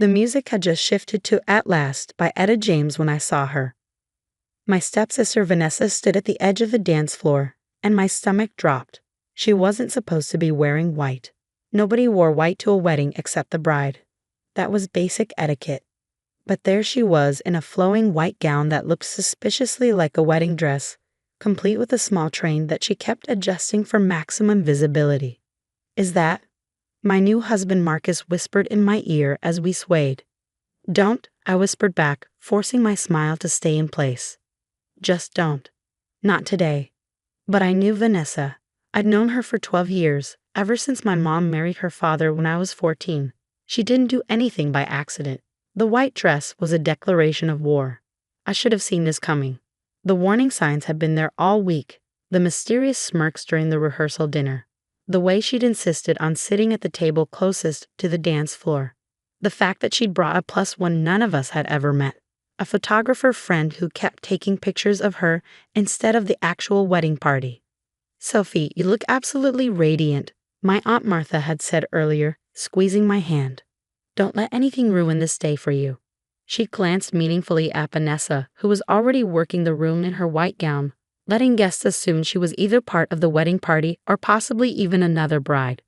The music had just shifted to At Last by Etta James when I saw her. My stepsister Vanessa stood at the edge of the dance floor, and my stomach dropped. She wasn't supposed to be wearing white. Nobody wore white to a wedding except the bride. That was basic etiquette. But there she was in a flowing white gown that looked suspiciously like a wedding dress, complete with a small train that she kept adjusting for maximum visibility. "Is that?" my new husband Marcus whispered in my ear as we swayed. "Don't," I whispered back, forcing my smile to stay in place. "Just don't. Not today." But I knew Vanessa. I'd known her for 12 years, ever since my mom married her father when I was 14. She didn't do anything by accident. The white dress was a declaration of war. I should have seen this coming. The warning signs had been there all week. The mysterious smirks during the rehearsal dinner. The way she'd insisted on sitting at the table closest to the dance floor. The fact that she'd brought a +1 none of us had ever met. A photographer friend who kept taking pictures of her instead of the actual wedding party. "Sophie, you look absolutely radiant," my Aunt Martha had said earlier, squeezing my hand. "Don't let anything ruin this day for you." She glanced meaningfully at Vanessa, who was already working the room in her white gown, letting guests assume she was either part of the wedding party or possibly even another bride.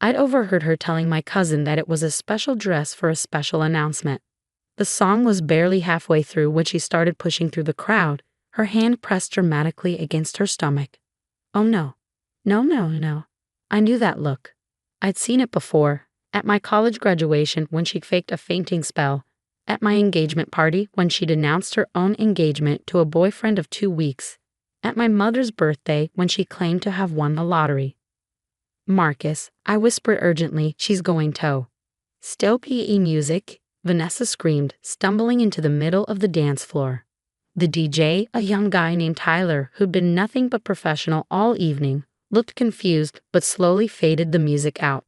I'd overheard her telling my cousin that it was a special dress for a special announcement. The song was barely halfway through when she started pushing through the crowd, her hand pressed dramatically against her stomach. Oh no. No. I knew that look. I'd seen it before, at my college graduation when she'd faked a fainting spell, at my engagement party when she'd announced her own engagement to a boyfriend of 2 weeks, at my mother's birthday when she claimed to have won the lottery. "Marcus," I whispered urgently, "she's going toe." "Still PE music," Vanessa screamed, stumbling into the middle of the dance floor. The DJ, a young guy named Tyler who'd been nothing but professional all evening, looked confused but slowly faded the music out.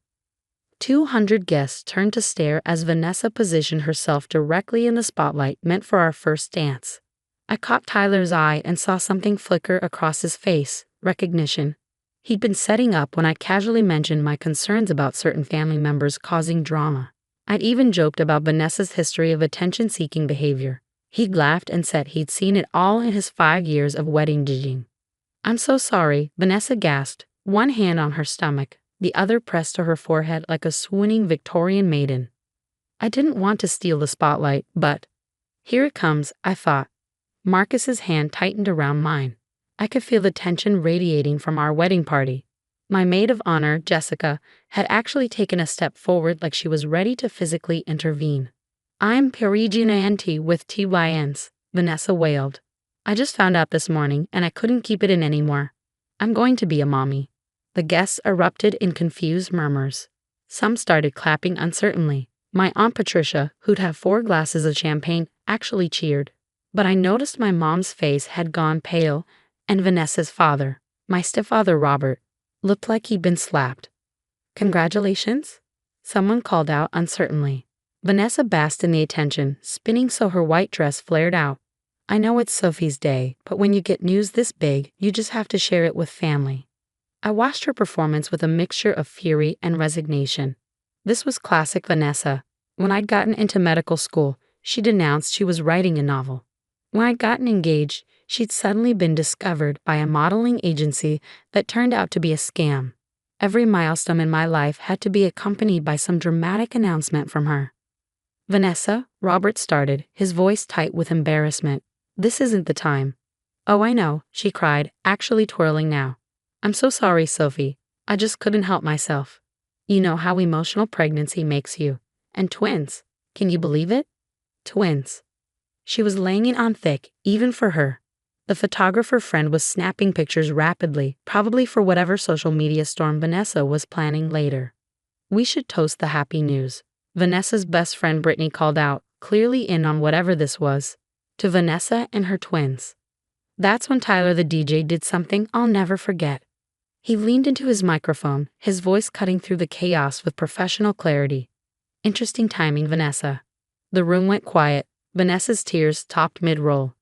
200 guests turned to stare as Vanessa positioned herself directly in the spotlight meant for our first dance. I caught Tyler's eye and saw something flicker across his face, recognition. He'd been setting up when I casually mentioned my concerns about certain family members causing drama. I'd even joked about Vanessa's history of attention-seeking behavior. He'd laughed and said he'd seen it all in his 5 years of wedding digging. "I'm so sorry," Vanessa gasped, one hand on her stomach, the other pressed to her forehead like a swooning Victorian maiden. I didn't want to steal the spotlight, but here it comes, I thought. Marcus's hand tightened around mine. I could feel the tension radiating from our wedding party. My maid of honor, Jessica, had actually taken a step forward like she was ready to physically intervene. "I'm Parisian auntie with TYNs, Vanessa wailed. "I just found out this morning and I couldn't keep it in anymore. I'm going to be a mommy." The guests erupted in confused murmurs. Some started clapping uncertainly. My Aunt Patricia, who'd have 4 glasses of champagne, actually cheered. But I noticed my mom's face had gone pale, and Vanessa's father, my stepfather Robert, looked like he'd been slapped. "Congratulations?" someone called out uncertainly. Vanessa basked in the attention, spinning so her white dress flared out. "I know it's Sophie's day, but when you get news this big, you just have to share it with family." I watched her performance with a mixture of fury and resignation. This was classic Vanessa. When I'd gotten into medical school, she'd announced she was writing a novel. When I'd gotten engaged, she'd suddenly been discovered by a modeling agency that turned out to be a scam. Every milestone in my life had to be accompanied by some dramatic announcement from her. "Vanessa," Robert started, his voice tight with embarrassment. "This isn't the time." "Oh, I know," she cried, actually twirling now. "I'm so sorry, Sophie. I just couldn't help myself. You know how emotional pregnancy makes you. And twins. Can you believe it? Twins." She was laying it on thick, even for her. The photographer friend was snapping pictures rapidly, probably for whatever social media storm Vanessa was planning later. "We should toast the happy news," Vanessa's best friend Brittany called out, clearly in on whatever this was. "To Vanessa and her twins." That's when Tyler the DJ did something I'll never forget. He leaned into his microphone, his voice cutting through the chaos with professional clarity. "Interesting timing, Vanessa." The room went quiet. Vanessa's tears topped mid-roll.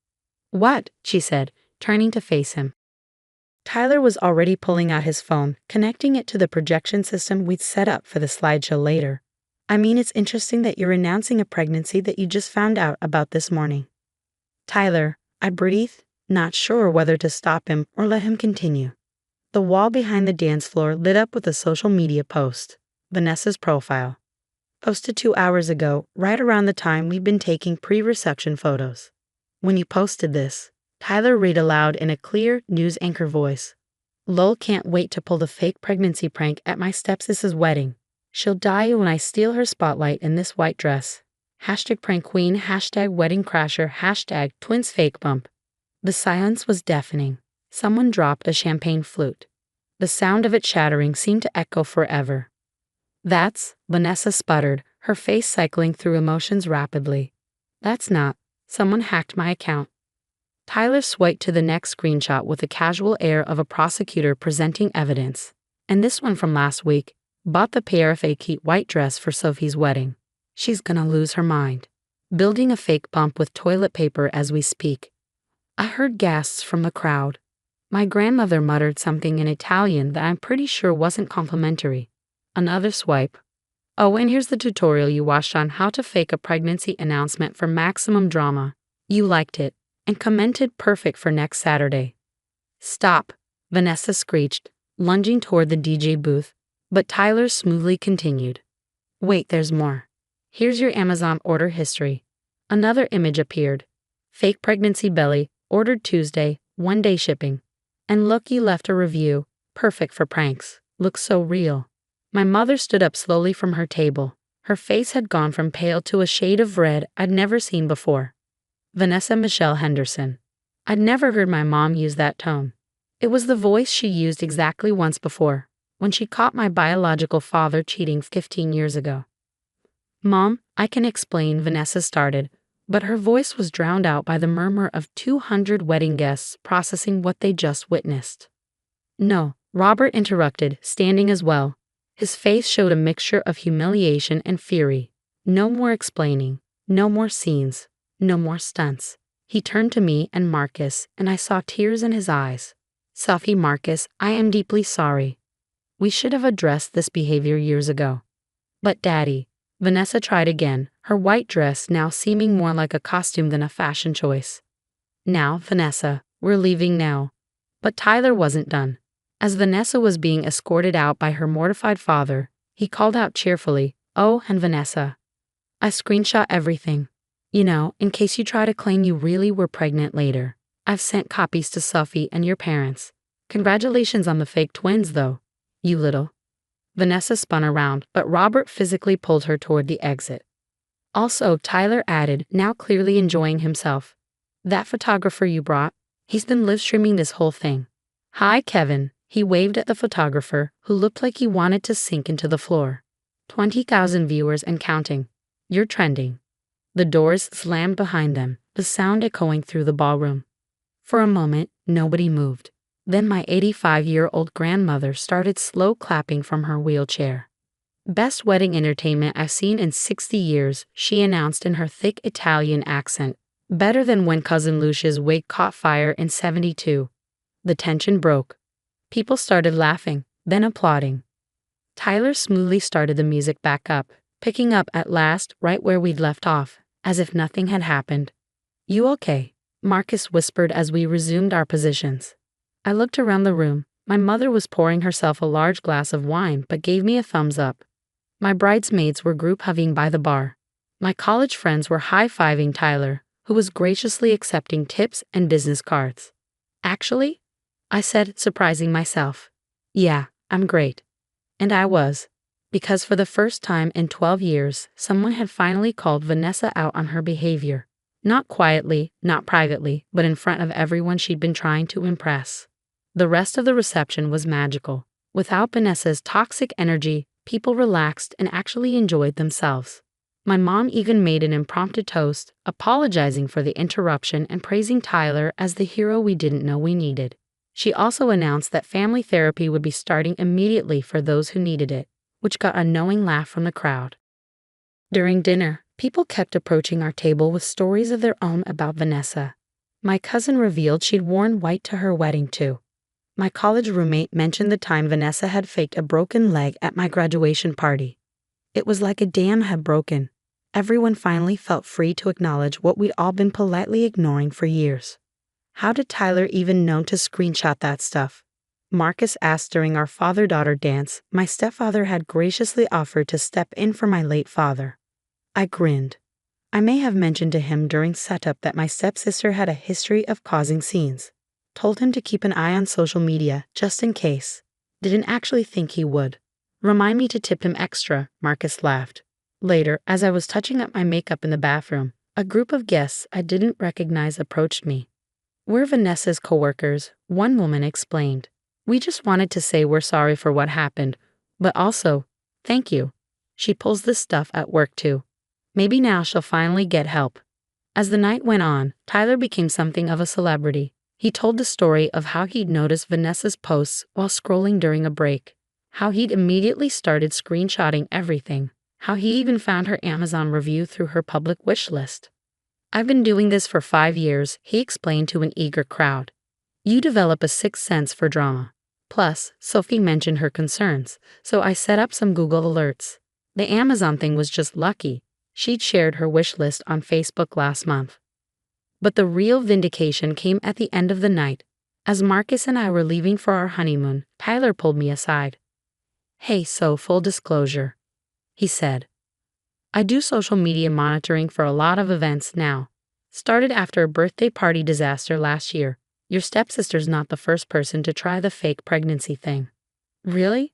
"What?" she said, turning to face him. Tyler was already pulling out his phone, connecting it to the projection system we'd set up for the slideshow later. I mean, it's interesting that you're announcing a pregnancy that you just found out about this morning. Tyler, I breathed, not sure whether to stop him or let him continue. The wall behind the dance floor lit up with a social media post. Vanessa's profile. Posted 2 hours ago, right around the time we've been taking pre-reception photos. When you posted this, Tyler read aloud in a clear, news anchor voice. Lol, can't wait to pull the fake pregnancy prank at my stepsister's wedding. She'll die when I steal her spotlight in this white dress. Hashtag prank queen, hashtag wedding crasher, hashtag twins fake bump. The silence was deafening. Someone dropped a champagne flute. The sound of it shattering seemed to echo forever. That's, Vanessa sputtered, her face cycling through emotions rapidly. That's not. Someone hacked my account. Tyler swiped to the next screenshot with the casual air of a prosecutor presenting evidence. And this one from last week. Bought the pair of fake white dress for Sophie's wedding. She's gonna lose her mind. Building a fake bump with toilet paper as we speak. I heard gasps from the crowd. My grandmother muttered something in Italian that I'm pretty sure wasn't complimentary. Another swipe. Oh, and here's the tutorial you watched on how to fake a pregnancy announcement for maximum drama. You liked it, and commented perfect for next Saturday. Stop, Vanessa screeched, lunging toward the DJ booth, but Tyler smoothly continued. Wait, there's more. Here's your Amazon order history. Another image appeared. Fake pregnancy belly, ordered Tuesday, 1-day shipping. And look, you left a review. Perfect for pranks. Looks so real. My mother stood up slowly from her table. Her face had gone from pale to a shade of red I'd never seen before. Vanessa Michelle Henderson. I'd never heard my mom use that tone. It was the voice she used exactly once before, when she caught my biological father cheating 15 years ago. Mom, I can explain, Vanessa started, but her voice was drowned out by the murmur of 200 wedding guests processing what they just witnessed. No, Robert interrupted, standing as well. His face showed a mixture of humiliation and fury. No more explaining, no more scenes, no more stunts. He turned to me and Marcus, and I saw tears in his eyes. Sophie, Marcus, I am deeply sorry. We should have addressed this behavior years ago. But Daddy, Vanessa tried again, her white dress now seeming more like a costume than a fashion choice. Now, Vanessa, we're leaving now. But Tyler wasn't done. As Vanessa was being escorted out by her mortified father, he called out cheerfully, "Oh, and Vanessa, I screenshot everything. You know, in case you try to claim you really were pregnant later. I've sent copies to Sophie and your parents. Congratulations on the fake twins, though. You little." Vanessa spun around, but Robert physically pulled her toward the exit. Also, Tyler added, now clearly enjoying himself. "That photographer you brought, he's been live streaming this whole thing. Hi, Kevin." He waved at the photographer, who looked like he wanted to sink into the floor. 20,000 viewers and counting. You're trending. The doors slammed behind them, the sound echoing through the ballroom. For a moment, nobody moved. Then my 85-year-old grandmother started slow clapping from her wheelchair. "Best wedding entertainment I've seen in 60 years, she announced in her thick Italian accent. Better than when Cousin Lucia's wig caught fire in 72. The tension broke. People started laughing, then applauding. Tyler smoothly started the music back up, picking up at last right where we'd left off, as if nothing had happened. "You okay?" Marcus whispered as we resumed our positions. I looked around the room. My mother was pouring herself a large glass of wine but gave me a thumbs up. My bridesmaids were group hugging by the bar. My college friends were high-fiving Tyler, who was graciously accepting tips and business cards. "Actually," I said, surprising myself. "Yeah, I'm great." And I was. Because for the first time in 12 years, someone had finally called Vanessa out on her behavior. Not quietly, not privately, but in front of everyone she'd been trying to impress. The rest of the reception was magical. Without Vanessa's toxic energy, people relaxed and actually enjoyed themselves. My mom even made an impromptu toast, apologizing for the interruption and praising Tyler as the hero we didn't know we needed. She also announced that family therapy would be starting immediately for those who needed it, which got a knowing laugh from the crowd. During dinner, people kept approaching our table with stories of their own about Vanessa. My cousin revealed she'd worn white to her wedding too. My college roommate mentioned the time Vanessa had faked a broken leg at my graduation party. It was like a dam had broken. Everyone finally felt free to acknowledge what we'd all been politely ignoring for years. How did Tyler even know to screenshot that stuff? Marcus asked during our father-daughter dance. My stepfather had graciously offered to step in for my late father. I grinned. I may have mentioned to him during setup that my stepsister had a history of causing scenes. Told him to keep an eye on social media, just in case. Didn't actually think he would. Remind me to tip him extra, Marcus laughed. Later, as I was touching up my makeup in the bathroom, a group of guests I didn't recognize approached me. "We're Vanessa's coworkers," one woman explained. "We just wanted to say we're sorry for what happened, but also, thank you. She pulls this stuff at work too. Maybe now she'll finally get help." As the night went on, Tyler became something of a celebrity. He told the story of how he'd noticed Vanessa's posts while scrolling during a break, how he'd immediately started screenshotting everything, how he even found her Amazon review through her public wish list. "I've been doing this for 5 years," he explained to an eager crowd. "You develop a sixth sense for drama. Plus, Sophie mentioned her concerns, so I set up some Google alerts. The Amazon thing was just lucky. She'd shared her wish list on Facebook last month." But the real vindication came at the end of the night. As Marcus and I were leaving for our honeymoon, Tyler pulled me aside. "Hey, so full disclosure," he said. "I do social media monitoring for a lot of events now. Started after a birthday party disaster last year. Your stepsister's not the first person to try the fake pregnancy thing." "Really?"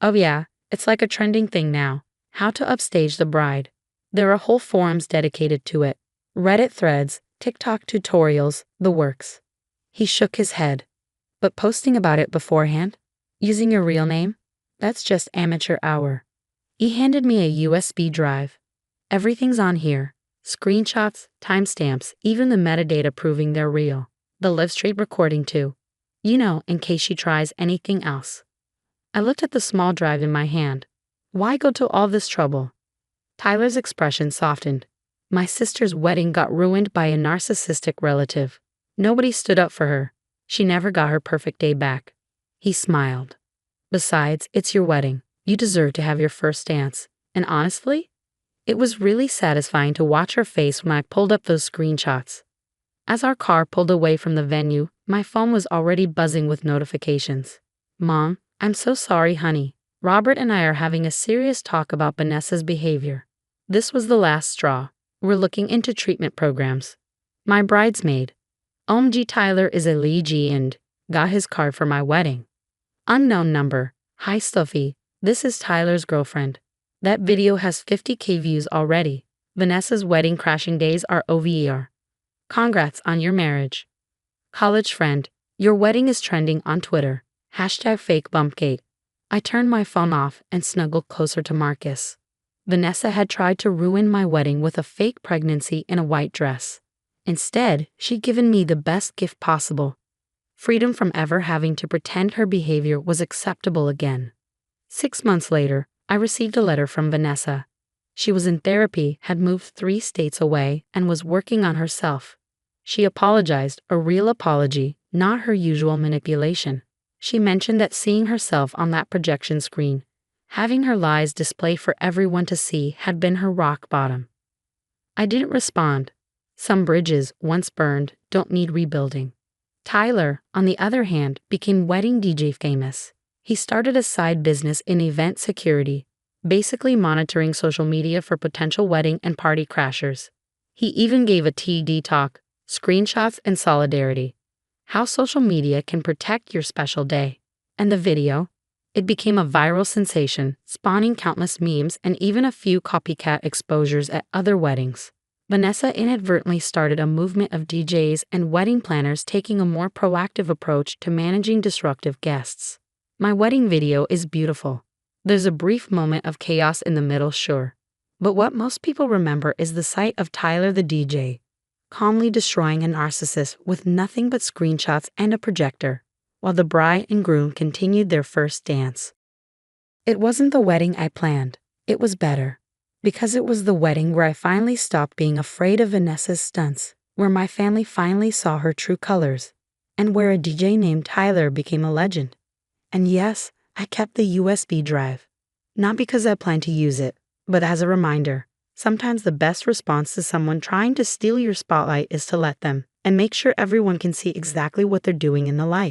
"Oh yeah, it's like a trending thing now. How to upstage the bride. There are whole forums dedicated to it. Reddit threads, TikTok tutorials, the works." He shook his head. "But posting about it beforehand? Using your real name? That's just amateur hour." He handed me a USB drive. "Everything's on here. Screenshots, timestamps, even the metadata proving they're real. The live stream recording too. You know, in case she tries anything else." I looked at the small drive in my hand. Why go to all this trouble? Tyler's expression softened. My sister's wedding got ruined by a narcissistic relative. Nobody stood up for her. She never got her perfect day back. He smiled. "Besides, it's your wedding. You deserve to have your first dance. And honestly, it was really satisfying to watch her face when I pulled up those screenshots." As our car pulled away from the venue, my phone was already buzzing with notifications. "Mom, I'm so sorry, honey. Robert and I are having a serious talk about Vanessa's behavior. This was the last straw. We're looking into treatment programs. My bridesmaid, OMG Tyler is a Lee G and got his card for my wedding. Unknown number. Hi Stuffy, this is Tyler's girlfriend. That video has 50K views already. Vanessa's wedding crashing days are over. Congrats on your marriage. College friend, your wedding is trending on Twitter. #FakeBumpgate. I turned my phone off and snuggled closer to Marcus. Vanessa had tried to ruin my wedding with a fake pregnancy in a white dress. Instead, she'd given me the best gift possible. Freedom from ever having to pretend her behavior was acceptable again. 6 months later, I received a letter from Vanessa. She was in therapy, had moved 3 states away, and was working on herself. She apologized, a real apology, not her usual manipulation. She mentioned that seeing herself on that projection screen, having her lies displayed for everyone to see, had been her rock bottom. I didn't respond. Some bridges, once burned, don't need rebuilding. Tyler, on the other hand, became wedding DJ famous. He started a side business in event security, basically monitoring social media for potential wedding and party crashers. He even gave a TED talk, Screenshots and Solidarity. How social media can protect your special day. And the video? It became a viral sensation, spawning countless memes and even a few copycat exposures at other weddings. Vanessa inadvertently started a movement of DJs and wedding planners taking a more proactive approach to managing disruptive guests. My wedding video is beautiful. There's a brief moment of chaos in the middle, sure. But what most people remember is the sight of Tyler the DJ, calmly destroying a narcissist with nothing but screenshots and a projector, while the bride and groom continued their first dance. It wasn't the wedding I planned. It was better. Because it was the wedding where I finally stopped being afraid of Vanessa's stunts, where my family finally saw her true colors, and where a DJ named Tyler became a legend. And yes, I kept the USB drive. Not because I planned to use it, But as a reminder, sometimes the best response to someone trying to steal your spotlight is to let them, and make sure everyone can see exactly what they're doing in the light.